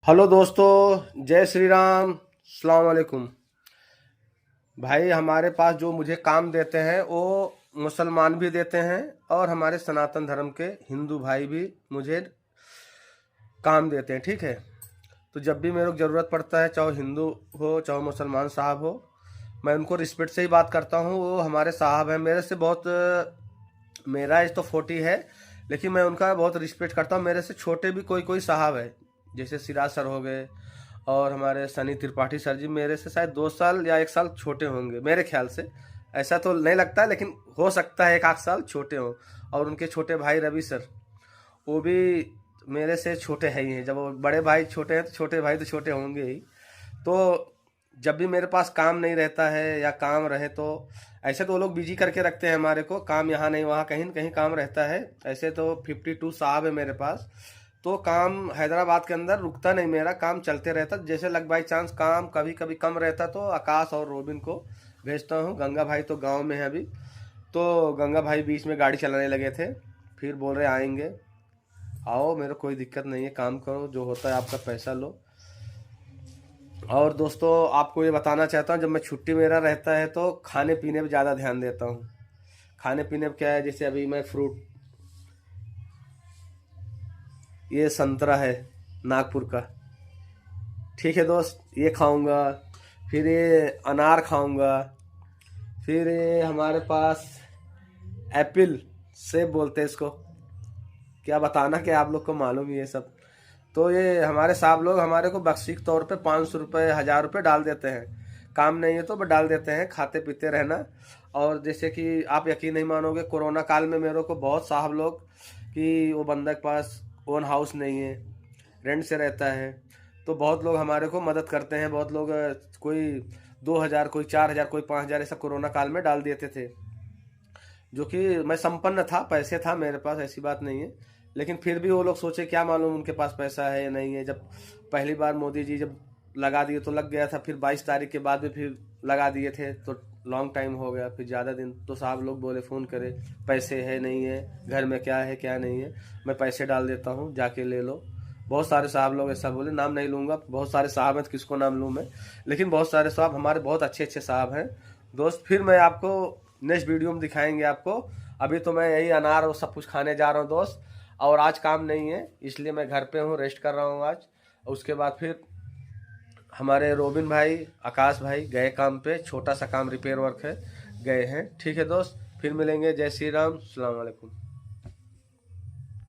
Hello दोस्तों, जय श्री राम, अस्सलाम वालेकुम। भाई हमारे पास जो मुझे काम देते हैं वो मुसलमान भी देते हैं और हमारे सनातन धर्म के हिंदू भाई भी मुझे काम देते हैं, ठीक है। तो जब भी मेरे को ज़रूरत पड़ता है, चाहे हिंदू हो चाहे मुसलमान साहब हो, मैं उनको रिस्पेक्ट से ही बात करता हूँ। वो हमारे साहब हैं, मेरे से बहुत मेरा एज तो 40 है, लेकिन मैं उनका बहुत रिस्पेक्ट करता हूँ। मेरे से छोटे भी कोई कोई साहब है, जैसे सिराज सर हो गए और हमारे सनी त्रिपाठी सर जी मेरे से शायद 2 साल या 1 साल छोटे होंगे मेरे ख्याल से। ऐसा तो नहीं लगता, लेकिन हो सकता है 1 आध साल छोटे हों। और उनके छोटे भाई रवि सर, वो भी मेरे से छोटे हैं ही हैं। जब वो बड़े भाई छोटे हैं तो छोटे भाई तो छोटे होंगे ही। तो जब भी मेरे पास काम नहीं रहता है या काम रहे तो ऐसे तो वो लोग बिजी करके रखते हैं हमारे को, काम यहाँ नहीं वहाँ कहीं न कहीं काम रहता है। ऐसे तो 52 साहब है मेरे पास, तो काम हैदराबाद के अंदर रुकता नहीं, मेरा काम चलते रहता। जैसे लग बाई चांस काम कभी कभी कम रहता तो आकाश और रोबिन को भेजता हूँ। गंगा भाई तो गांव में है अभी, तो गंगा भाई बीच में गाड़ी चलाने लगे थे, फिर बोल रहे आएंगे। आओ, मेरे कोई दिक्कत नहीं है, काम करो, जो होता है आपका पैसा लो। और दोस्तों, आपको ये बताना चाहता हूँ, जब मैं छुट्टी मेरा रहता है तो खाने पीने पे ज़्यादा ध्यान देता हूँ। खाने पीने पे क्या है, जैसे अभी मैं फ्रूट, ये संतरा है नागपुर का, ठीक है दोस्त, ये खाऊंगा। फिर ये अनार खाऊंगा। फिर ये हमारे पास एप्पल, सेब बोलते हैं इसको, क्या बताना कि आप लोग को मालूम ही है सब। तो ये हमारे साहब लोग हमारे को बख्शीश तौर पे 500 रुपये 1000 रुपये डाल देते हैं। काम नहीं है तो वो डाल देते हैं, खाते पीते रहना। और जैसे कि आप यकीन नहीं मानोगे, कोरोना काल में मेरे को बहुत साहब लोग, कि वो बंदा के पास ओन हाउस नहीं है, रेंट से रहता है, तो बहुत लोग हमारे को मदद करते हैं। बहुत लोग कोई 2000, कोई 4000, कोई 5000 ऐसा कोरोना काल में डाल देते थे। जो कि मैं संपन्न था, पैसे था मेरे पास, ऐसी बात नहीं है। लेकिन फिर भी वो लोग सोचे, क्या मालूम उनके पास पैसा है या नहीं है। जब पहली बार मोदी जी जब लगा दिए तो लग गया था, फिर 22 तारीख के बाद भी फिर लगा दिए थे तो लॉन्ग टाइम हो गया, फिर ज़्यादा दिन। तो साहब लोग बोले, फ़ोन करे, पैसे है नहीं है, घर में क्या है क्या नहीं है, मैं पैसे डाल देता हूँ, जाके ले लो। बहुत सारे साहब लोग ऐसा बोले, नाम नहीं लूँगा, बहुत सारे साहब हैं तो किसको नाम लूँ मैं। लेकिन बहुत सारे साहब हमारे बहुत अच्छे अच्छे साहब हैं दोस्त। फिर मैं आपको नेक्स्ट वीडियो में दिखाएंगे आपको। अभी तो मैं यही अनार और सब कुछ खाने जा रहा हूँ दोस्त। और आज काम नहीं है, इसलिए मैं घर पे हूँ, रेस्ट कर रहा हूँ आज। उसके बाद फिर हमारे रोबिन भाई, आकाश भाई गए काम पे, छोटा सा काम रिपेयर वर्क है, गए हैं। ठीक है दोस्त, फिर मिलेंगे। जय श्री राम, अस्सलाम वालेकुम।